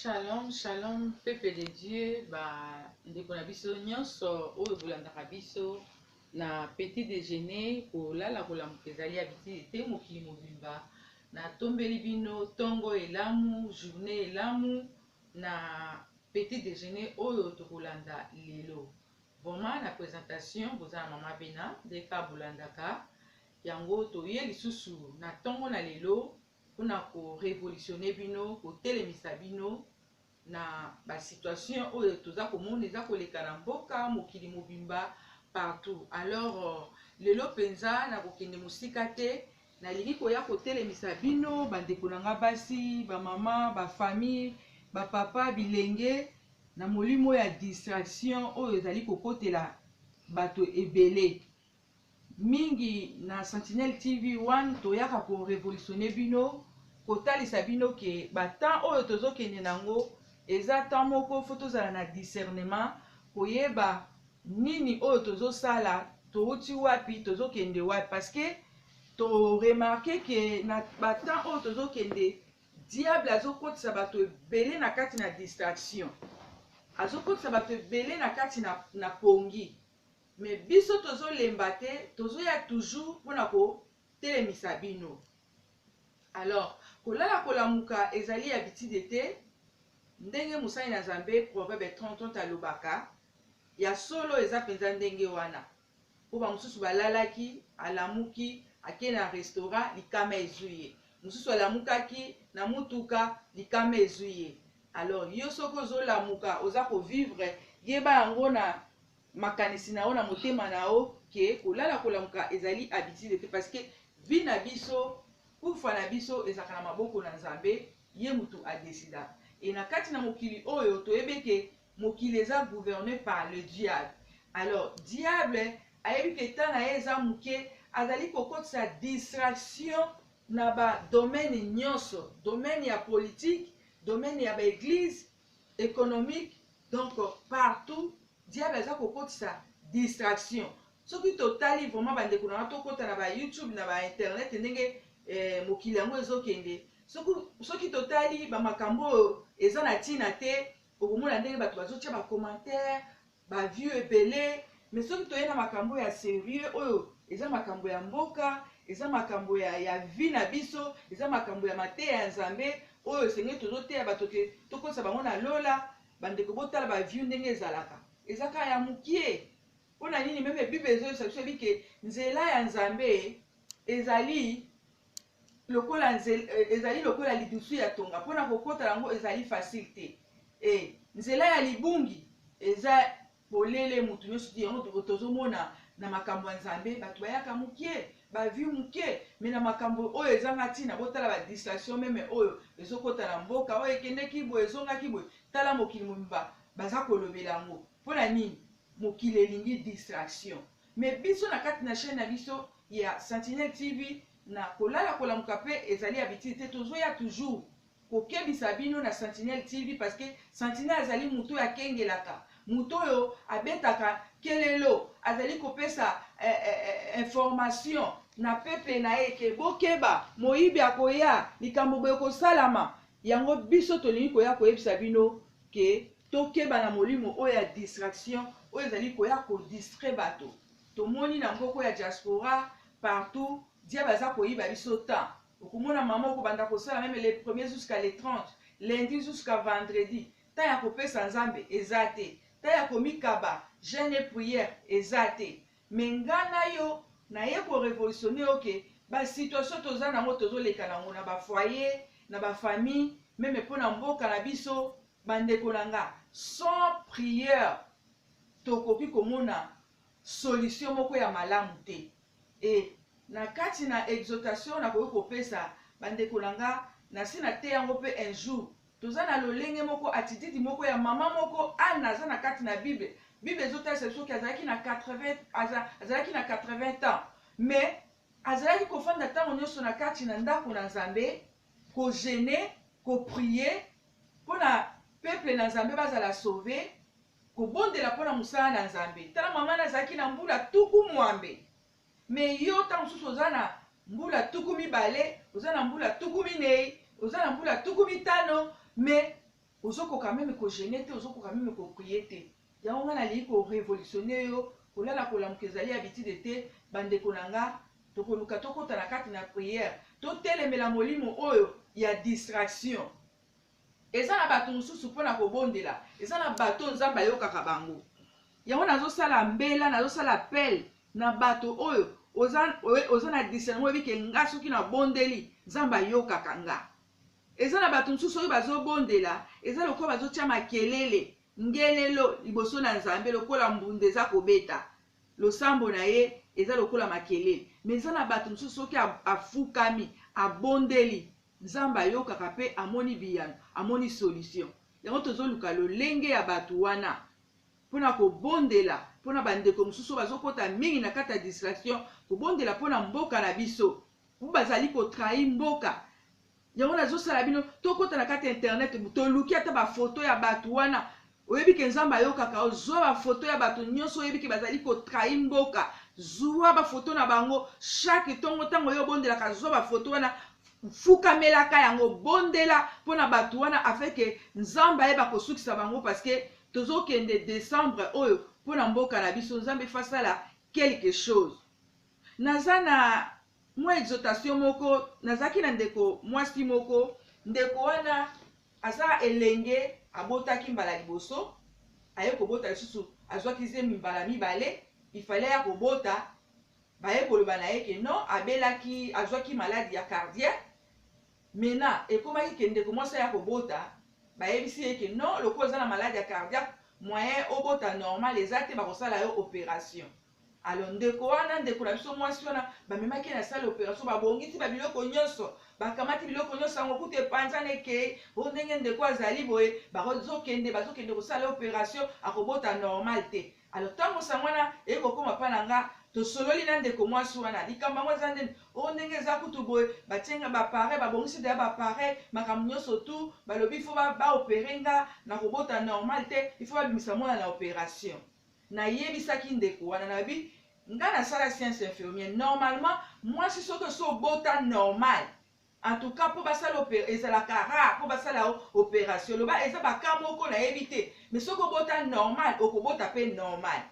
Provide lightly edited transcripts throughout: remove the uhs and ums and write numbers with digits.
Shalom, shalom, peuple de Dieu, ndeko na biso nyonso oyo bolandaka biso na petit déjeuner kolala kolamuka ezali habitude te mokili mobimba na tombeli bino tongo elamu journée elamu na petit déjeuner oyo tokolanda lelo. Vraiment na présentation boza na mama Bena ndeka bolandaka yango toye lisusu na tongo na lelo mpona korevolutionne bino kotelemisa bino na situation oyo toza komona eza koleka na mboka mokili mobimba partout. Alors lelo penza na kokende mosika te nalingi koya kotelemisa bino bandeko na nga basi bamama bafamille bapapa bilenge na molimo ya distraction oyo ezali kokotela bato ebele mingi na Sentinelle TV 1 toyaka ko revolutionner bino kotalisa bino ke batan oyo tozokende nango eza tan moko fo tozala na discernement koyeba nini oyo tozosala touti wapi tozokende wapi parce que to remarquer ke na batan oyo tozokende diable azokotisa bato ebele na kati na distraction azokotisa bato ebele na kati na pongi. Mais biso tozolemba te tozoya toujours mpona kotelemisa bino. Alors kolala kolamuka ezali habitude te ndenge mosali na Nzambe proverbe 30 alobaka ya solo eza penza ndenge wana po bamosusu balalaki alamuki ake na restaurant likama ezwi ye mosusu alamukaki na mutuka likama ezwi ye. Alors yo soko ozolamuka oza kovivre yeba yango na makanisi na yo na motema na yo ke kolala kolamuka ezali habitude te parce que vi na biso kufa na biso ezaka na maboko na Nzambe ye mutu adesida. Et na kati na mokili oyo toyebe ke mokili eza gouverné par le diable. Alors diable ayebi ke ta na ye eza muke azali kokotisa distraction na ba domaine nyonso, domaine ya politique, domaine ya ba église économique, donc partout diable aza kokotisa distraction. Soki totali vraiment bandeko na tokota na ba YouTube na ba internet ndenge mokili yango ezokende soki totali ba makambo eza na tina te okomona ndenge bato bazotia ba commentaire ba view ebele. Mais soki toye na makambo ya sérieux oyo eza makambo ya mboka eza makambo ya vie na biso eza makambo ya mateya ya Nzambe oyo senge tozoteya bato ke tokosa bango na lola bandeko botala ba view ndenge ezalaka ezaka ya mukie. Mpona nini meme Bible ezoyebisa biso ebi ke nzela ya Nzambe ezali lokola lidusu ya tonga mpona kokota yango ezali facile te. Nzela ya libungi eza polele mutu nyonso yango tozomona na makambo ya Nzambe bato bayaka mukie bavie mukie. Me na makambo oyo ezanga ntina botala ba distraction meme oyo ezokota na mboka oyo ekendeki boye ezongaki boye tala mokili mobimba baza kolobela yango mpona nini mokili elingi distraction. Mais biso na kati na chaîne na biso ya Sentinelle TV na kolala kolamuka pe ezali habitude te tozoya toujours kokebisa bino na Sentinelle TV parce que Sentinelle azali mutu ya kengelaka mutu oyo abetaka kelelo azali kopesa information na peuple na ye ke bokeba moyibi akoya likambo boye kosalama yango biso tolingi koya koyebisa bino ke tokeba na molimo oyo ya distraction oyo ezali koya kodistrait bato. Tomoni na mboko ya diaspora partout diable aza koyiba biso temps okomona mama okobanda kosala meme le 1er jusqu'à le 30 lundi jusqu'à vendredi temps ya kopesa Nzambe eza te temps ya komikaba jeûne et prière eza te. Me nga na yo naye korevolutionne yo ke basituation toza nango tozoleka nango na bafoyer na bafamille meme mpona mboka na biso bandeko na nga sans prière tokoki komona solution moko ya malamu te. Et na kati na exhortation nakoki kopesa bandeko na nga nasi na te yango mpe un jour toza na lolenge moko attitude moko ya mama moko ana aza na kati na Bible ezotalisa biso ke azalaki na 80 ans mais azalaki kofanda ntango nyonso na kati na ndako na Nzambe kogene koprie mpona peuple na Nzambe bazala sauve kobondela mpona mosala na Nzambe. Tala mama na azalaki na mbula tuku mwambe mais yo ntango mosusu oza na mbula tuku mibale oza na mbula tuku minei oza na mbula tuku mitano mais ozokoka même kogene te, ozokoka même koprie te. Yango nga nali korevolutionne yo kolala kolamuka ezali habitude te. Bandeko na nga tokoluka tokota na kati na prière, totelemela molimo oyo ya distraction. Eza na bato mosusu mpona kobondela, eza na bato nzambe ayokaka bango. Yango nazosala mbela, nazosala appel na bato oyo oza na discernement ebike nga soki na bondeli nzambe ayokaka nga. Eza na bato mosusu oyo bazobondela, eza lokola bazotia makelele ngelelo liboso na nzambe lokola mbunda eza kobeta. Losambo na ye eza lokola makelele. Mais eza na bato mosusu soki afukami, abondeli, nzambe ayokaka pe amoni biyano, amoni solution. Yango tozoluka lolenge ya bato wana mpona kobondela mpona bandeko mosusu bazokota mingi na kati ya distraction, kobondela mpona mboka na biso po bazali kotrahi mboka. Yango nazosala bino tokota na kati ya internet toluki ata bafoto ya bato wana oyebi ke nzambe ayokaka. Ozwa bafoto ya bato nyonso oyebi ke bazali kotrahi mboka, zwa bafoto na bango chaque ntongo ntango yo obondelaka, zwa bafoto wana fukamelaka yango, bondela mpona bato wana afeke nzambe ayeba kosukisa bango, parceke tozokende décembre oyo mpona mboka na biso. Nzambe fasala quelque chose. Naza na mwa exhortation moko, nazaki na ndeko mwasi moko. Ndeko wana aza elenge, abotaki mbala liboso, aye kobota lisusu azwaki zemi mbala mibale, ifale ya kobota. Baye koloba na ye ke non, abelaki, azwaki maladi ya cardiaque. Mena ekomaki ke ndeko mwasi ya kobota, bayebisi ye ke non, lokola aza na maladi ya cardiaque, moyen obota normal eza te, bakosala yo opération. Alors ndeko wana, ndeko na biso mwasi wana, bamemaki na sala opération, babongisi babiloko nyonso, bakamati biloko nyonso yango kuta epanzana ekei, bo ndenge ndeko azali boye, bazokende kosala opération, akobota normal te. Alors ntango sango wana ekokoma mpa na nga, tosololi na ndeko mwasi wana, likambo yango eza ndeni, ndenge eza kutu boye, batienga bapare, babongisi deya bapare, makambo nyonso tu, balobi ifo baopere nga na kobota normal te, ifo babimisa mwana na opération. Nayebisaki ndeko wana nabi nga nasala science infirmière, normalement mwasi soki so obota normal, en tout cas po basala ezalaka rare po basala opération, loba eza baka moko nayebi te, mais soki obota normal okobota pe normal.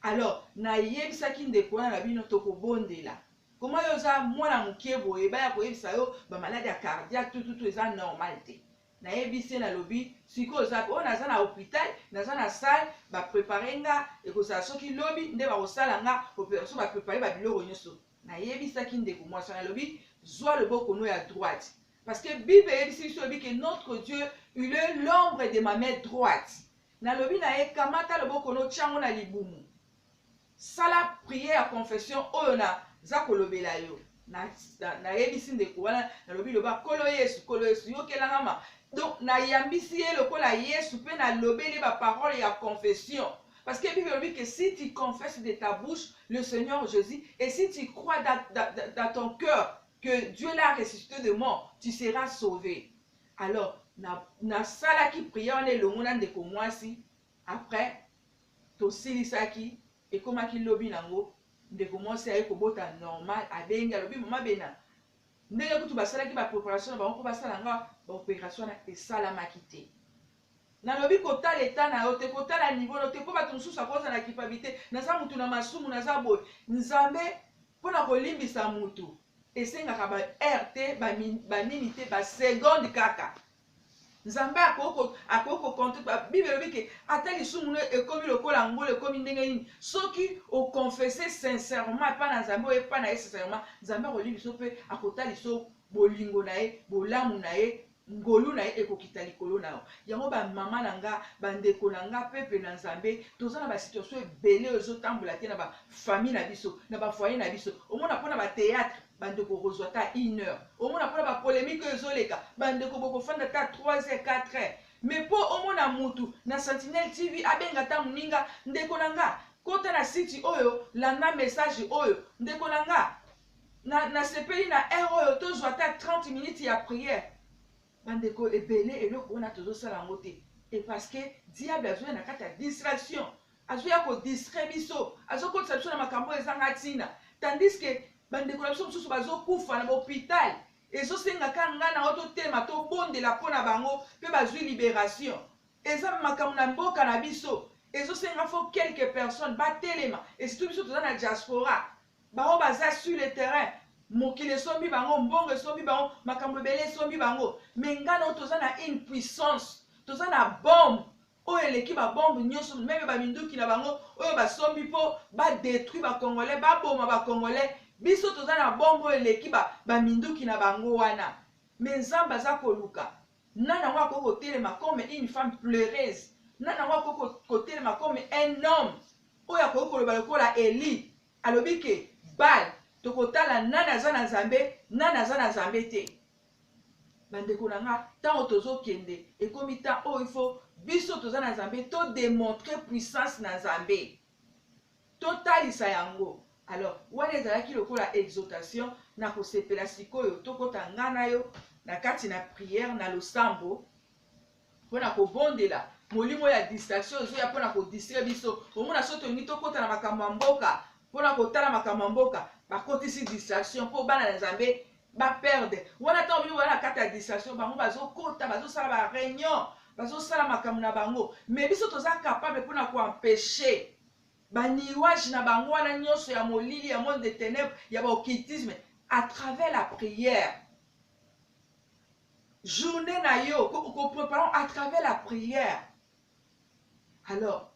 Alors nayebisaki ndeko wana na bino tokobondela koma yo oza mwana mokie boye baya koyebisa yo bamaladi ya cardiaque tututu eza normal te. Nayebisi na lobi sikoyo oza oyo naza na hôpital, naza na salle, baprepare nga ekozala soki lobi nde bakosala nga opération, baprepare babiloko nyonso. Nayebisaki ndeko mwasi na lobi zwa loboko no ya droite, parce que Bible eyebisi biso lobi ke notre Dieu il est l'ombre de ma main droite. Na lobi na ye kamata loboko no tiango na libumu, sala prière ya confession oyo na za kolobela yo. Nayebisi ndeko wana na lobi loba kolo Yesu yokelanga. Donc nayambisi ye lokola Yesu pe na lobeli ba parole ya confession, parce que Bible dit que si tu confesses de ta bouche le Seigneur Jésus et si tu crois dans ton cœur que Dieu l'a ressuscité de mort, tu seras sauvé. Alors na salaki prière ne longona ndeko mwasi, après to silisaki ekomaki lobi nango, ndeko mwasi aye kobota normal, abengi alobi mama bena ndenge kutu basalaki bapreparation na bango mpo basala nga baopération na esalamaki te. Nalobi kotala eta na yo te, kotala niveau na yo te, mpo bato mosusu akozala na kipabilité, naza mutu na masumu, naza boye. Nzambe mpona kolimbisa mutu esengaka ba heure te, banini te, basegonde kaka. Nzambe akoko konte, Bible elobi ke ata lisumu no ekomi lokola ngolo ekomi ndenge nini, soki okonfese sincèrement epa na Nzambe oyo epa na ye sincèrement, Nzambe akolimba biso mpe akotala biso bolingo na ye, bolamu na ye, ngolu na ye ekokita likolo na yo. Yango bamama na nga, bandeko na nga, pepe na Nzambe, toza na basituation ebele ezotambola te na bafamille na biso, na bafoyer na biso. Omona mpona batéâtre bandeko kozwa ta 1 heure, omona mpona bapolémike ezoleka bandeko bokofanda ta 3 heures 4 heures. Mais po omona mutu na Sentinelle TV abenga ta muninga, ndeko na nga kota na site oyo landa message oyo, ndeko na nga na sepeli na heure oyo tozwa ta 30 minutes ya prière. Bandeko ebele eloko wana tozosala yango te, et parce que diable azoya na kati ya distraction, azoya kodistrait biso, azokotisa biso na makambo ezanga ntina, tandis que bandeko na biso mosusu bazokufa na bahôpital ezosengaka nga na totelema tobondela mpo na bango mpe bazwi libération. Eza makambo na mboka na biso ezosenga fo quelques personnes batelema, et surtout biso toza na diaspora bango baza sur le terrain, mokili esombi bango, mbongo esombi bango, makambo ebele esombi bango, me nga na toza na une puissance, toza na bombe oyo eleki babombe nyonso, meme baminduki na bango oyo basombi mpo badétruire bakongolais, baboma bakongolais. Biso toza na bombe oyo eleki baminduki na bango wana. Me Nzambe aza koluka nana yango akoki kotelema comme une femme pleureuse, nana yango akoki kotelema comme un homme oyo akoki koloba lokola Eli alobi ke bal tokotala nani aza na Nzambe, nani aza na Nzambe te. Bandeko na nga ntango tozokende ekomi ntan oyo ifo biso toza na Nzambe todemontre puissance na Nzambe, totalisa yango. Alors wana ezalaki lokola exhortation na kosepela sikoyo tokota nga na yo na kati na prière na losambo mpona kobondela molimo ya distraction ozoya mpona kodistraire biso. Omona so tolingi tokota na makambo ya mboka mpona kotala makambo ya mboka bakotisi distraction mpo bana na Nzambe baperde. Wana ntango bino wana na kati ya distraction bango bazokota bazosala baréunion bazosala makambo na bango, me biso toza capable mpona koempêche baniwage na bango wana nyonso ya molili ya monde de ténèbres ya baoccultisme à travers la prière. Journée na yo préparons à travers la prière. Alors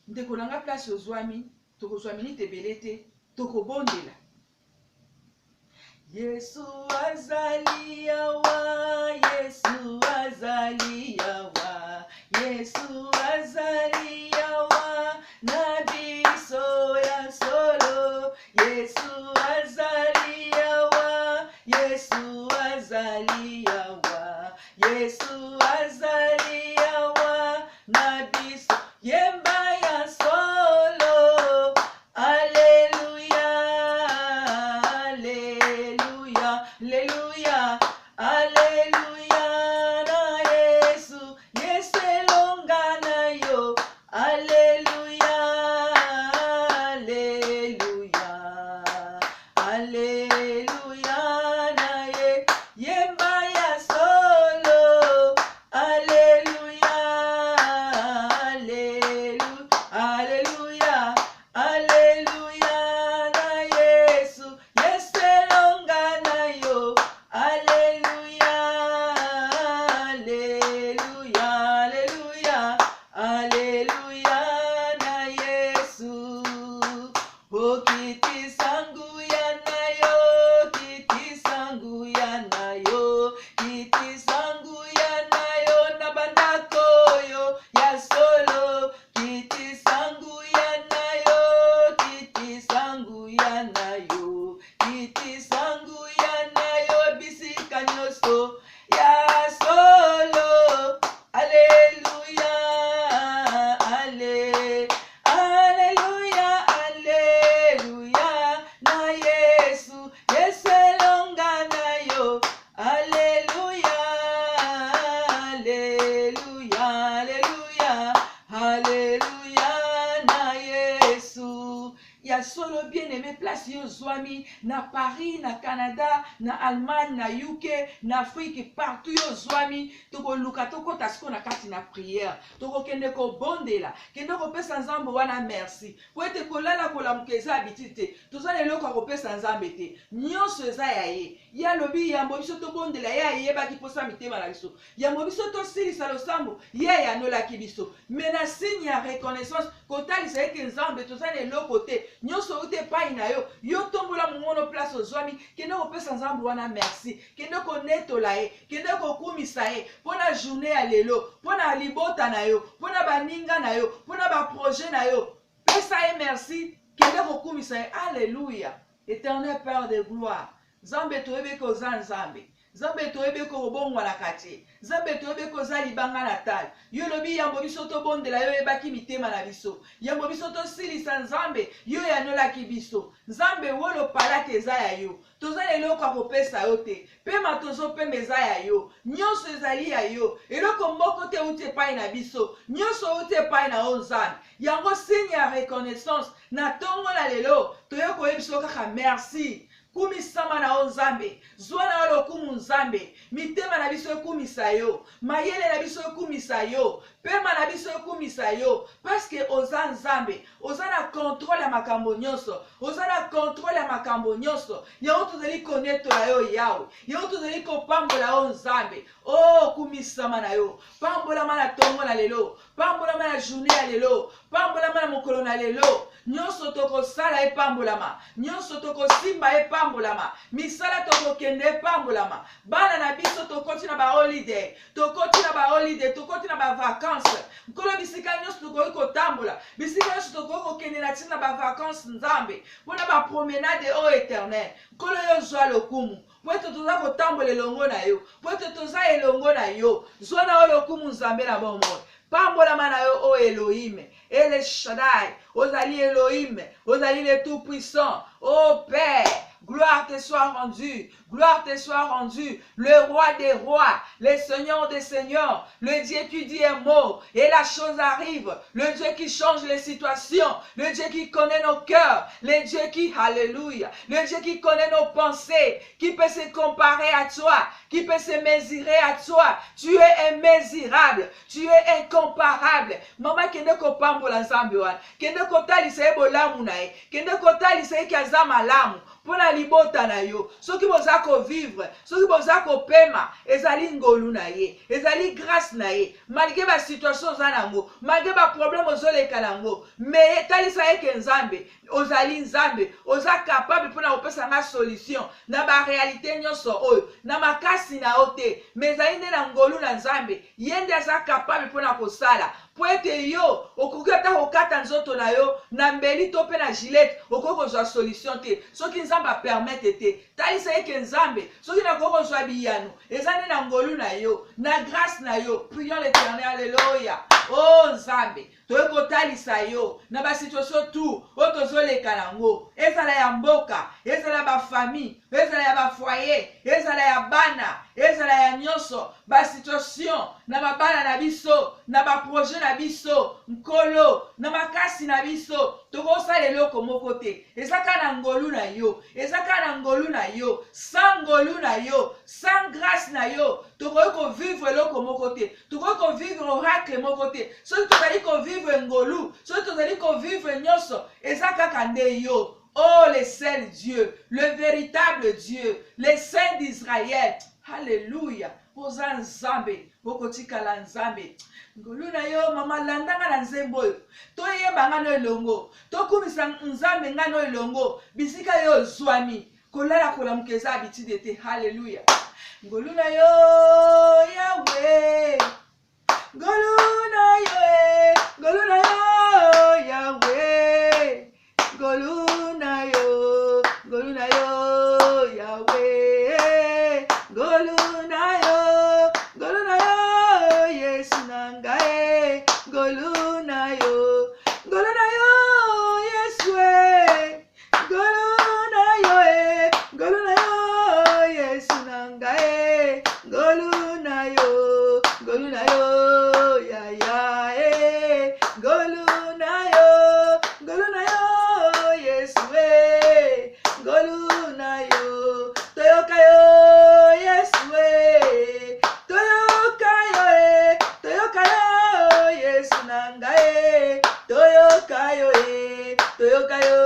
ndeko nanga place ozwami tokozwa minute ebele te tokobondela. Yesu azali yawa, Yesu azali yawa, Yesu azali yawa na biso ya solo. Yesu azali yawa, Yesu azali yawa, Yesu azali yawa na biso yemba ya solo. Alléluia, alléluia, alléluia, alléluia na Yesu, Yesu elonga na yo. Alléluia, alléluia, alléluia na ye yemba ya solo. Alléluia, alléluia, alléluia, alléluia na Yesu, Yesu elonga na yo. Alléluia, alléluia, alléluia, alléluia na Yesu. O kiti sangu ya na yo, kiti sangu ya na yo, kiti sangu ya na yo na bandako yo ya solo. Kiti sangu ya na yo, kiti sangu ya na yo, kiti sangu ya na yo bisika nyonso ya solo. Alléluia, alléluia, alléluia na Yesu, Yesu elonga na yo. Alléluia, alléluia, alléluia, alléluia na Yesu. Ya solo bien-aimé place yo zwami na Paris, na Canada, na Allemagne, na UK, na Afrique, partout yo zwami tokoluka tokota siko na kati na prière tokokende kobondela kende kopesa Nzambe wana merci po ete kolala kolamuka eza habitude te, toza na eloko ya kopesa Nzambe te, nyonso eza ya ye. Ya lobi yambo biso tobondela ye ayebaki mposa mitema na biso, yambo biso tosilisa losambo ye ayanolaki biso. Me na signe ya reconnaissance kotalisa ete Nzambe toza na eloko te, nyonso ute epai na yo, yo tombola mongono place ozwami kende kopesa Nzambe wana merci, kende konetola ye, kende kokumisa ye mpona journée ya lelo, mpona libota na yo, mpona baninga na yo, mpona baprojet na yo. Pesa ye merci, kende kokumisa ye. Alléluia. Éternel Père de gloire, Nzambe toyebi koza Nzambe, Nzambe toyebi kobongwana kati, Nzambe toyebi koza libanga na tala. Yo lobi yambo biso tobondela yo yebaki mitema na biso, yambo biso tosilisa Nzambe yo yanolaki biso. Nzambe wolo palate eza ya yo, toza eloko ya kopesa yo te, pema tozopemba eza ya yo, nyonso ezali ya yo, eloko moko te uti epai na biso, nyonso uti epai na yo Nzambe. Yango signe ya reconnaissance na tongo na lelo toye koyebiso kaka merci. kumisama na yo nzambe zwa na yo lokumu nzambe mitema na biso ekumisa yo mayele na biso ekumisa yo pema na biso ekumisa yo paske oza nzambe oza na kontrole ya makambo nyonso oza na kontrole ya makambo nyonso yango tozali konetola yo yawe yango tozali kopambola yo nzambe o kumisama na yo pambolama na tongo na lelo pambolama na journée ya lelo pambolama na mokolo na lelo nyonso tokosala epambolama nyonso tokosimba epambolama misala tokokende epambolama bana na biso tokoti na baholiday tokoti na baholiday tokoti na bavakanse nkolo bisika nyonso tokoki kotambola bisika nyonso tokoki kokende na ntina na bavakanse nzambe mpona bapromenade oyo éternel nkolo yo zwa lokumu po ete toza kotambola elongo na yo po ete toza elongo na yo zwa na yo lokumu nzambe na bomoi pambolama na yo o Elohim ele Shaddai ozali Elohim ozali le tout puissant ô Père gloire te soit rendue, gloire te soit rendue, le roi des rois, le seigneur des seigneurs, le Dieu qui dit un mot et la chose arrive, le Dieu qui change les situations, le Dieu qui connaît nos cœurs, le Dieu qui, alléluia, le Dieu qui connaît nos pensées, qui peut se comparer à toi, qui peut se mesurer à toi. Tu es immesurable, tu es incomparable. Maman kende ko pambola nzambe wana, kende ko talisa ebolamu na ye, kende ko talisa ekaza malamu. Pona libota na yo soki boza ko vivre soki boza ko pema ezali ngolu na ye ezali grâce na ye malgré ba situation za nango malgré ba problème ozoleka nango mais talisa eke nzambe ozali nzambe oza capable pona kopesa nga solution na ba réalité nyonso oyo na makasi na ote mais ezali nde na ngolu na nzambe yende aza capable pona kosala po ete yo okoki ata kokata nzoto na yo na mbeli to mpe na gilete okoki kozwa solution te soki nzambe apermete te talisa eke nzambe soki nakoki kozwa biyano eza nde na ngolu na yo na grâce na yo prions l'éternel alleluya o nzambe toyei kotalisa yo na basituation tu oyo tozoleka nango ezala ya mboka ezala ya bafamille ezala ya bafoyer ezala ya bana ezala ya nyonso basituation na babana na biso na baprojet na biso nkolo na makasi na biso tokosala eloko moko te eza kaka na ngolu na yo eza kaka na ngolu na yo sans ngolu na yo sans grâce na yo tokoki kovivre eloko moko te tokoki kovivre oracle moko te soki tozali kovivre ngolu soki tozali kovivre nyonso eza kaka nde yo. Oh, le seul Dieu, le véritable Dieu, le Saint d'Israël. Alléluia. Oza nzambe, bokotikala nzambe. Ngolu na yo mama landanga na nzembo yo. Toyeba ngano elongo. Tokumisa nzambe ngano elongo. Bisika yo zwami. Kolala kolamukeza habitude te. Alléluia. Ngolu na yo Yahweh. Ngolu na yo, ngolu na yo Yahweh. Ngolu na yo, ngolu na yo Yahweh. Ngolu na yo Yesu nangae. Ngolu na yo Yesu ngolu na yo Yesu nangae. Ngolu na yo ya ya ngolu na yo Yesu ngolu na yo toyoka yo Yesu toyoka yo Yesu nangae toyoka yo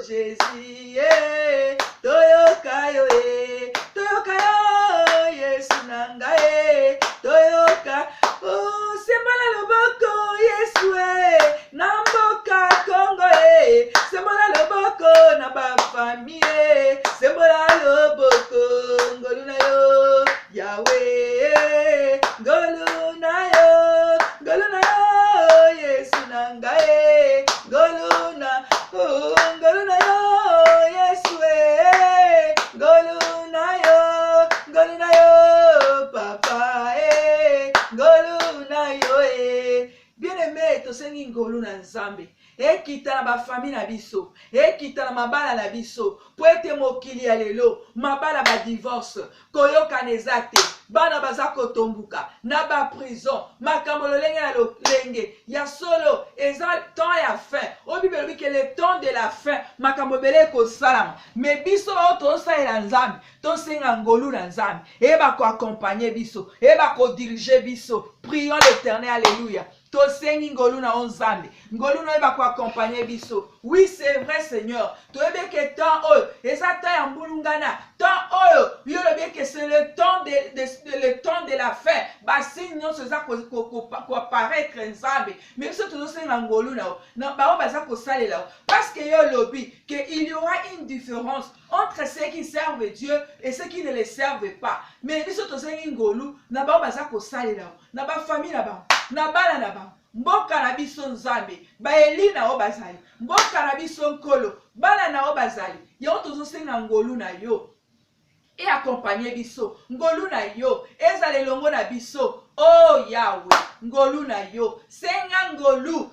Jésus toyoka yo Yesu nangae toyoka oh sembola loboko Yesu na mboka Kongo sembola loboko na ba famille sembola loboko ngolu na yo Yahweh ngolu na yo Yesu nangae ngolu na yo Yesu ngolu na yo papa ngolu na yo bien-aimé tosengi ngolu na nzambe ekita na bafamille na biso ekita na mabala na biso po ete mokili ya lelo mabala badivorce koyokana eza te bana baza kotombuka na baprison makambo lolenge na lolenge ya solo eza temps ya fin oyo bible elobi ke le temps de la fin makambo ebele ekosalama me biso oyo tosalela nzambe tosenga ngolu na nzambe eyeba koakompagne biso eyeba kodirige biso. Prions l'Éternel, alléluia. Tosengi ngolu na nzambe ngolu na eba koaccompagner biso. Oui, c'est vrai Seigneur, toyebe ke temps oyo eza temps ya mbulungana, temps oyo yo lobi ke c'est le temps de la fin basigne nyonso eza koapparaître nzambe mais biso tozosenga ngolu na bango baza kosalela parce que yo lobi que il y aura une différence entre ceux qui servent Dieu et ceux qui ne le servent pas. Mais biso tosengi ngolu na bango baza kosalela na bafamille na bango na bana na bango mboka na biso nzambe baeli na o bazali mboka na biso nkolo bana na o bazali yo tozosenga ngolu na yo et accompagner biso ngolu na yo ezala elongo na biso. Oh Yahweh, ngolu na yo senga ngolu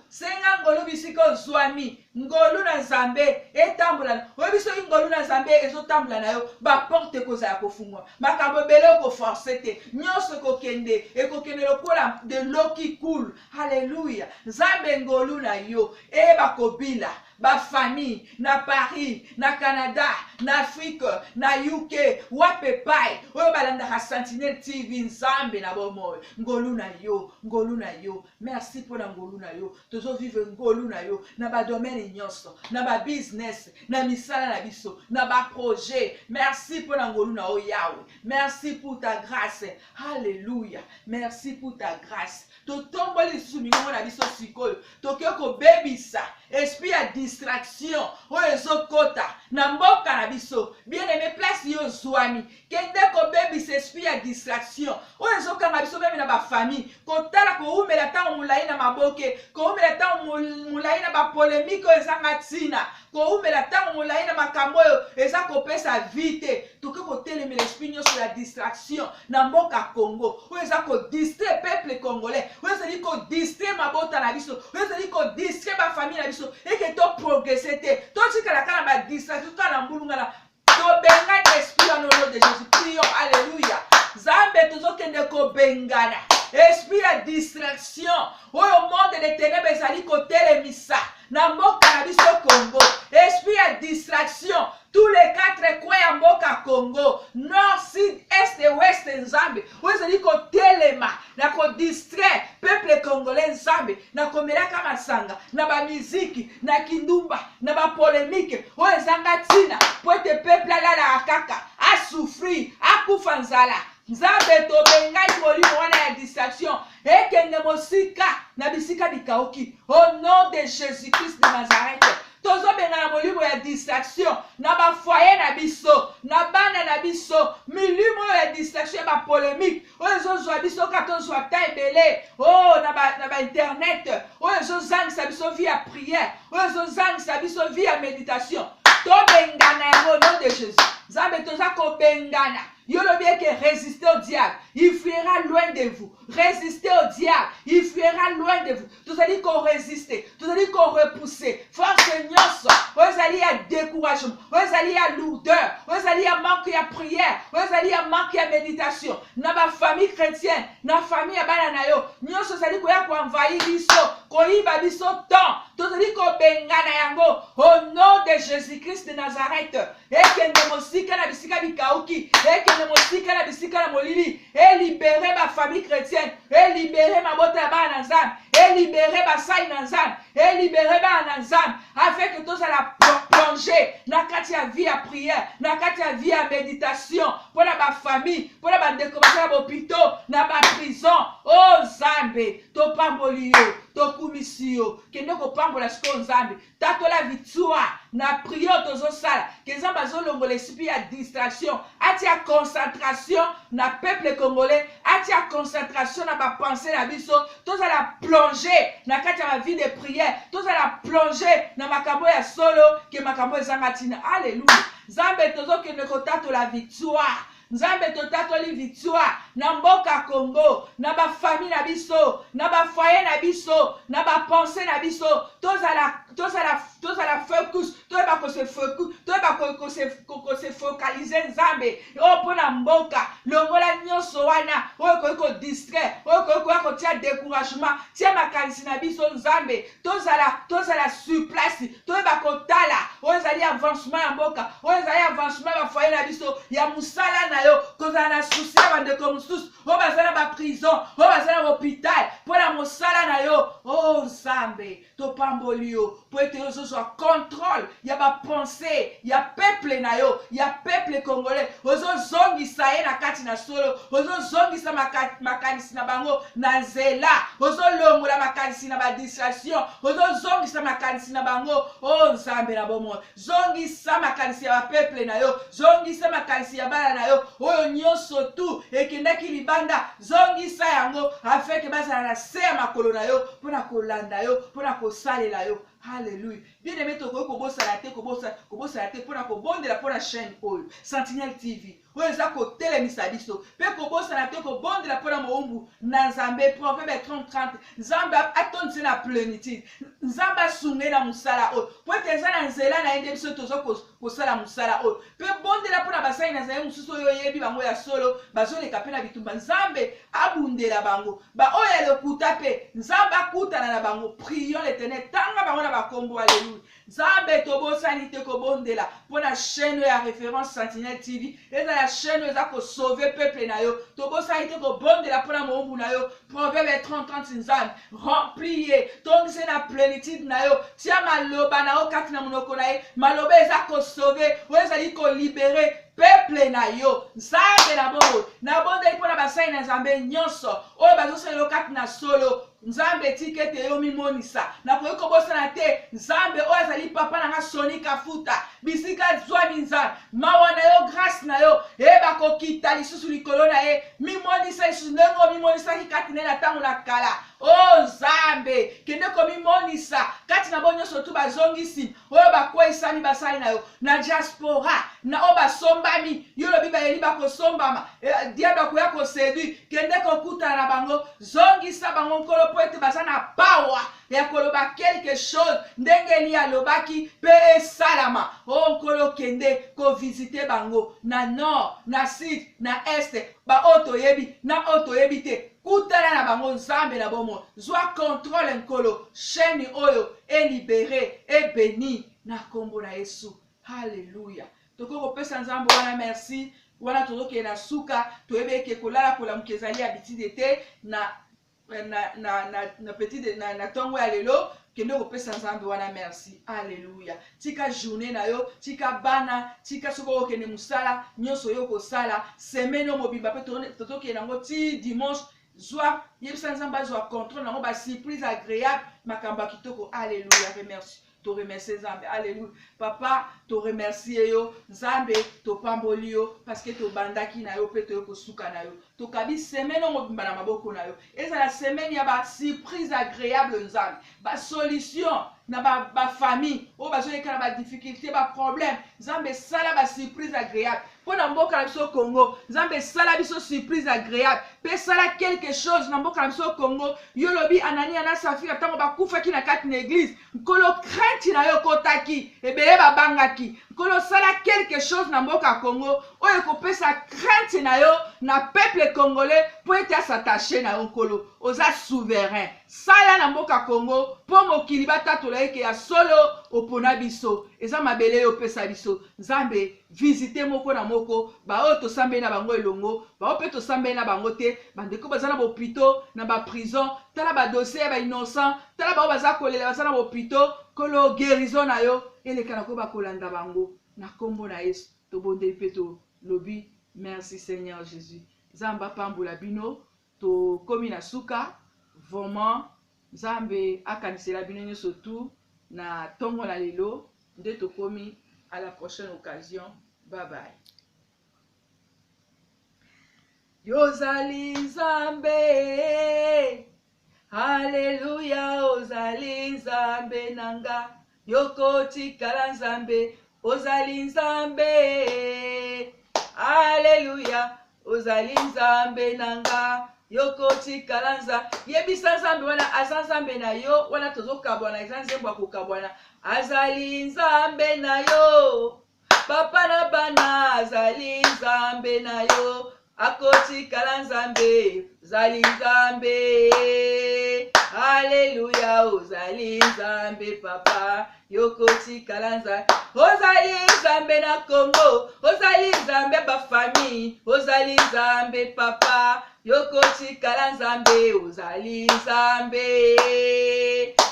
bisiko zwami ngolu na nzambe etambola oyo biso ngolu na nzambe ezotambola na yo ba porte kozala kofungwa makambo bele ko forcer te nyonso kokende ekokende lokola de l'eau qui coule. Alléluia. Nzambe ngolu na yo bakobila ba famille na Paris na Canada na Afrique na UK wape pai oyo balandaka Sentinelle TV nzambe na bomoyo ngolu na yo merci pour la ngolu na yo tozo vivre ngolu na yo na ba domaine nyonso na ba business na misala na biso na ba projet. Merci pour la ngolu na yo Yahweh, merci pour ta grâce. Alléluia. Merci pour ta grâce. Totomboli sumingo na biso sikoyo tokeko bebisa esprit ya distraction oyo ezokota na mboka na biso bien aimé place yo zwami kende ko bebisa esprit ya distraction oyo ezokanga biso meme na bafamille kotala koumela ntango molai na maboke koumela ntango molai na bapolémike oyo ezanga ntina koumela ntango molai na makambo oyo eza kopesa vite toke kotelemela esprit nyonso ya distraction na mboka Congo oyo eza kodistrait peuple congolais oyo ezali kodistrait mabota na biso oyo ezali kodistrait bafamille na biso eke to progresser te totikala kaka na badistraction kaka na mbulungana tobenga esprit ya nom de Jésus. Prions. Alléluia. Nzambe tozokende kobengana esprit ya distraction oyo monde de ténèbres ezali kotelemisa na mboka na biso Congo. Esprit ya distraction tous les quatre coins ya mboka Congo, nord, sud, est et ouest nzambe oyo ezali kotelema na kodistraire peuple congolais nzambe na komelaka masanga na bamiziki na kindumba na bapolémike oyo ezanga ntina po ete peuple alalaka kaka asouffrir akufa nzala. Nzambe tobengani molimo wana ya distraction ekende mosika na bisika bikauki au nom de Jésus-Christ de Nazareth. Tozobengana molimo ya distraction na bafoyer na biso na bana na biso milimo ya distraction ba polémique oyo ezozwa biso ka tozwa ta ebele na ba internet oyo ezozangisa biso via prière oyo ezozangisa biso via méditation. Tobengana yango au nom de Jésus. Nzambe toza kobengana yo lobi eke résister au diable, il fuira loin de vous. Résister au diable, il fuira loin de vous. Tozali ko résister, tozali ko repousser. Force nyonso, ozali ya découragement, ozali ya lourdeur, ozali ya manque ya prière, ozali ya manque ya méditation. Na ba famille chrétienne, na famille ya bana na yo, nyonso ozali ko ya ko envahir biso, ko yiba biso temps. Tozali ko bengana yango au nom de Jésus-Christ de Nazareth. Ekende mosika na bisika bikauki, ekende mosika na bisika na molili, et libérer ma famille chrétienne, et libérer ma bota ba nzambe, et libérer ba sai nzambe, et libérer ba nzambe, afin que tous à la plonger na kati ya vie à prière, na kati ya vie à méditation, pour la ba famille, pour la ba découvrir na hôpital, na ba prison. Oh Nzambe, to pamboli yo, to kumisi yo, kende ko pambola sko Nzambe, tato la victoire, na prière tozo sala, que Nzambe azolongo l'esprit à distraction, atia concentration na peuple congolais, atia concentration na ba pensée na biso, toza la plonger na kati ya vie de prière, toza la plonger na makambo ya solo, que makambo ezanga tina. Alléluia. Nzambe tozo kende ko tato la victoire. nzambe totatoli victoire na mboka Congo, na ba famille na biso, na ba foyer na biso, na ba pensée na biso, tozala focus, toyeba ko se focus, toyeba ko se focaliser nzambe pona mboka, longola nyonso wana oyo ko distraire, oyo ko tia découragement, tia makanisi na biso nzambe, tozala sur place, toyeba ko tala oyo ezali avancement ya mboka, oyo ezali avancement ya foyer na biso ya musala na yo, kozala na souci ya bandeko mosusu oyo bazala ba prison, oyo bazala hôpital pona mosala na yo. Oh nzambe topamboli yo po ete yo ozozwa contrôle ya bapensée ya peuple na yo, ya peuple congolais, ozozongisa ye na kati na solo, ozozongisa makanisi na bango na nzela, ozolongola makanisi na badistraction, ozozongisa makanisi na bango. Oh nzambe na bomoi, zongisa makanisi ya bapeuple na yo, zongisa makanisi ya bana na yo oyo nyonso tu ekendaki libanda, zongisa yango afeke bazala na se ya makolo na yo mpona kolanda yo, mpona kosalela yo. Alléluia. Bien aimé, tu peux kobosala te mpona kobondela mpona chaîne oyo Sentinelle TV oyo eza kotelemisa biso mpe kobosana te kobondela mpona moumbu na nzambe. Proverbe 30:30, nzambe atondisi na plénitude, nzambe asunge na mosala oyo po ete eza na nzela na ye nde biso toza kosala mosala oyo, mpe bondela mpona basali na nzambe mosusu oyo oyebi bango ya solo bazoleka mpe na bitumba, nzambe abundela bango, baoyo ya lokuta mpe nzambe akutana na bango. Prions l'Éternel, tanga bango na bakombo. Alléluia. Nzambe tobosani te kobondela mpona chaîne ya référence Sentinelle TV, eza la chaîne eza ko sauver peuple na yo, tobosani te kobondela mpona moumbu na yo. Proverbe 30:30, nzambe rempli ye, tongise na plénitude na yo, tia maloba na yo kati na monoko na ye, maloba eza ko sauver oyo ezali ko libérer peuple na yo. Nzambe na bongo nabondeli mpona basali na nzambe nyonso oyo bazosalela kati na solo, nzambe tika ete yo mimonisa nakoki kobosana te. Nzambe oyo azali papa na nga Soni Kafuta, bisika zwami nzambe mawa na yo, grâce na yo eyeba kokita lisusu likolo na ye, mimonisa lisusu ndenge omimonisaki kati na ye na ntango na kala. Oh nzambe kende komimonisa kati na bo nyonso tu bazongisi oyo bakweyisami basali na yo na diaspora, na oyo basombami yo lobi bayeli bakosombama, diable akoya kosedui, kende kokutana na bango, zongisa bango nkolo po ete baza na pawa ya koloba quelque chose ndenge ni alobaki mpe esalama. Oh nkolo kende kovisite bango na nord, na sud, na este, baoyo toyebi na oyo toyebi te, kutana na bango nzambe na bomo, zwa contrôle nkolo, chaîne oyo elibéré ebeni na kombo na Yesu. Alléluia. Toko kopesa nzambe wana merci wana tozokende na suka toyebi eke kolala kolamuka ezali habitude te na petit na tongo ya lelo kende kopesa nzambe wana merci. Alléluia. Tika journée na yo, tika bana, tika soko okende musala nyonso yo kosala semaine mobimba pe tozokende nango ti dimanche, zwa yebisa nzambe azwa contrôle nango ba surprise agréable makambo kitoko. Alléluia. Remercie. To remercier Nzambe. Alléluia. Papa, to remercier yo. Nzambe, to pamboli yo. Parce que to bandaki na yo, pe to yo kosuka na yo. To kabi semaine on mobimba na maboko na yo. Et ça la semaine ya ba surprise agréable Nzambe. Ba solution na ba famille. O ba zoleka na ba difficulté, ba problème. Nzambe sala ba surprise agréable. Pour na mboka na biso Congo, Nzambe sala biso surprise agréable. Pe sala quelque chose na mboka na biso Congo. Yo lobi Anania na Safira tango bakufaki na kati na église. Nkolo crainte na yo kotaki, ebeye babangaki. Nkolo sala quelque chose na mboka Congo, oyo kopesa crainte na yo na peuple congolais pour être s'attacher na yo nkolo. Oza souverain. Sala na mboka Congo, po mokili batatola eke ya solo opona biso. Eza mabele yo pesa biso. Nzambe visiter moko na moko, ba oyo tosambe na bango elongo, ba oyo pe tosambe na bango te, bandeko baza na bopito, na ba prison, tala ba dossier ba innocent, tala ba oyo baza kolela baza na bopito, kolo guérison na yo, eleka na ko ba kolanda bango, na kombo na Yesu, to bondeli pe to lobi, merci Seigneur Jésus. Zamba pambola bino, to komi na suka, vraiment, Nzambe akanisela bino nyonso tu, na tongo na lelo, nde to komi. À la prochaine occasion. Bye bye. Yozali Nzambe. Alléluia. Ozali Nzambe nanga. Yoko tikala Nzambe. Ozali Nzambe. Alléluia, ozali nzambe nanga. Yoko tikalanza yebisa nzambe wana aza nzambe na yo wana tozokabwana eza nzembo ya kokabwana azali nzambe na yo papa na bana azali nzambe na yo akotikala nzambe ozali nzambe. Alléluia, ozali nzambe papa yokotikala nzambe ozali nzambe na Congo ozali nzambe bafamille ozali nzambe papa yokotikala nzambe ozali nzambe.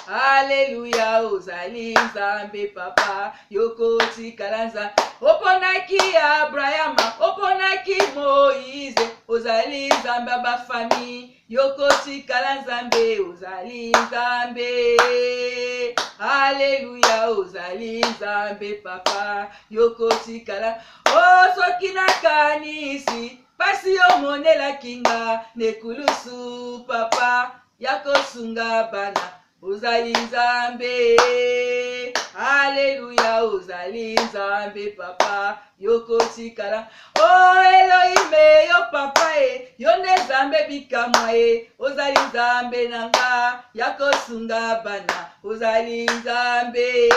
Alléluia, ozali nzambe papa yokotikala nzambe oponaki Abrahama oponaki Moïse ozali nzambe bafamille yokotikala nzambe ozali nzambe. Alléluia, ozali nzambe papa yokotikala soki nakanisi pasi omonelaki nga nekulusu papa yakosunga bana ozali nzambe. Alléluia, ozali nzambe papa yokotikala Elohime yo papa yo nde nzambe bikamwa ozali nzambe nanga yakosunga bana ozali nzambe.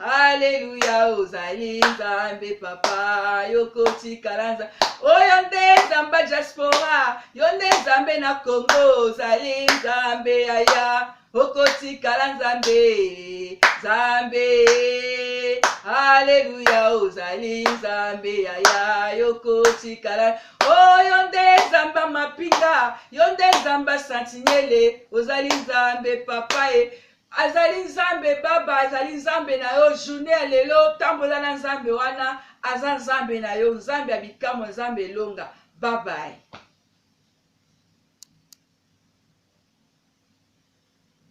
Alléluia, ozali nzambe papa yokotikala nzambe oyo nde nzambe diaspora yo nde nzambe na Congo ozali nzambe aya okotikala nzambe nzambe. Alléluia, ozali nzambe aya yokotikala oyo nde nzambe mapinga yo nde nzambe santinele ozali nzambe papa azali nzambe baba azali nzambe na yo journée lelo tambola na nzambe wana aza nzambe na yo nzambe ya bikamwa nzambe elonga. Bye bye.